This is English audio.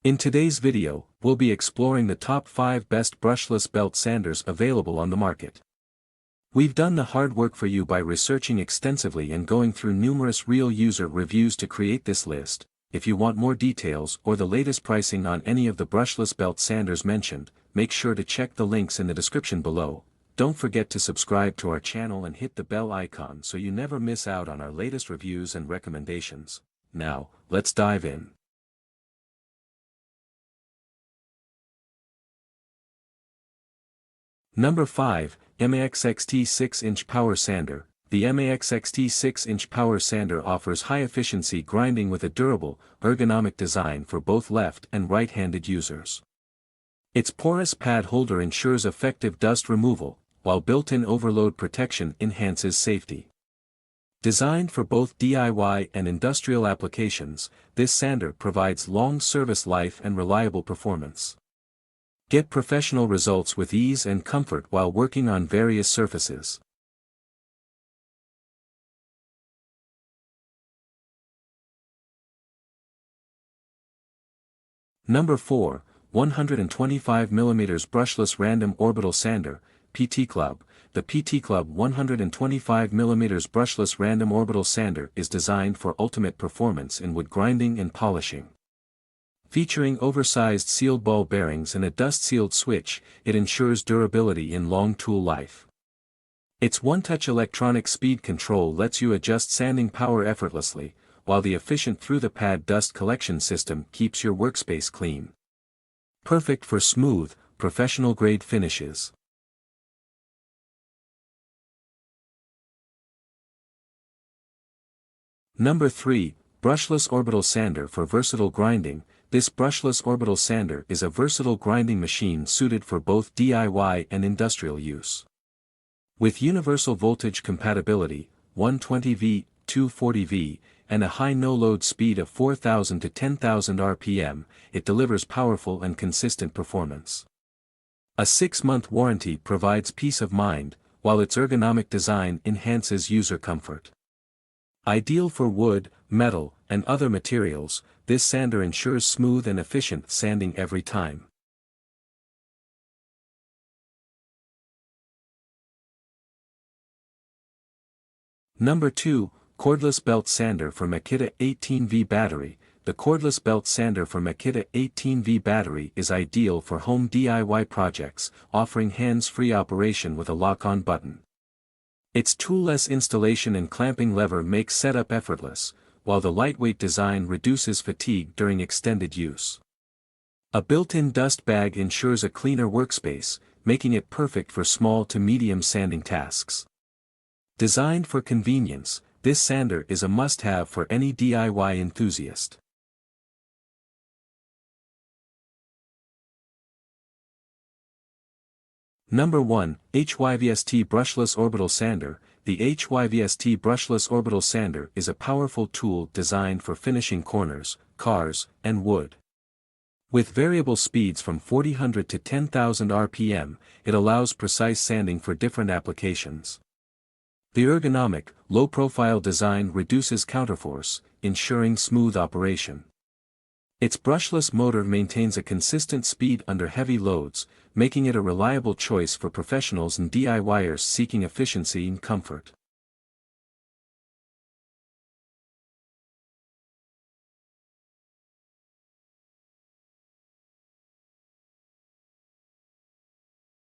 In today's video, we'll be exploring the top 5 best brushless belt sanders available on the market. We've done the hard work for you by researching extensively and going through numerous real user reviews to create this list. If you want more details or the latest pricing on any of the brushless belt sanders mentioned, make sure to check the links in the description below. Don't forget to subscribe to our channel and hit the bell icon so you never miss out on our latest reviews and recommendations. Now, let's dive in. Number 5, MAXXT 6-inch Power Sander. The MAXXT 6-inch Power Sander offers high-efficiency grinding with a durable, ergonomic design for both left and right-handed users. Its porous pad holder ensures effective dust removal, while built-in overload protection enhances safety. Designed for both DIY and industrial applications, this sander provides long service life and reliable performance. Get professional results with ease and comfort while working on various surfaces. Number 4, 125mm Brushless Random Orbital Sander, PT Club. The PT Club 125mm Brushless Random Orbital Sander is designed for ultimate performance in wood grinding and polishing. Featuring oversized sealed ball bearings and a dust-sealed switch, it ensures durability in long tool life. Its one-touch electronic speed control lets you adjust sanding power effortlessly, while the efficient through-the-pad dust collection system keeps your workspace clean. Perfect for smooth, professional-grade finishes. Number 3, Brushless Orbital Sander for versatile grinding. This brushless orbital sander is a versatile grinding machine suited for both DIY and industrial use. With universal voltage compatibility, 120V, 240V, and a high no-load speed of 4,000 to 10,000 RPM, it delivers powerful and consistent performance. A 6-month warranty provides peace of mind, while its ergonomic design enhances user comfort. Ideal for wood, metal, and other materials, this sander ensures smooth and efficient sanding every time. Number 2, Cordless Belt Sander for MAKITA 18V Battery. The Cordless Belt Sander for MAKITA 18V Battery is ideal for home DIY projects, offering hands-free operation with a lock-on button. Its tool-less installation and clamping lever makes setup effortless, while the lightweight design reduces fatigue during extended use. A built-in dust bag ensures a cleaner workspace, making it perfect for small to medium sanding tasks. Designed for convenience, this sander is a must-have for any DIY enthusiast. Number 1, HYVST Brushless Orbital Sander. The HYVST Brushless Orbital Sander is a powerful tool designed for finishing corners, cars, and wood. With variable speeds from 4,000 to 10,000 RPM, it allows precise sanding for different applications. The ergonomic, low-profile design reduces counterforce, ensuring smooth operation. Its brushless motor maintains a consistent speed under heavy loads, making it a reliable choice for professionals and DIYers seeking efficiency and comfort.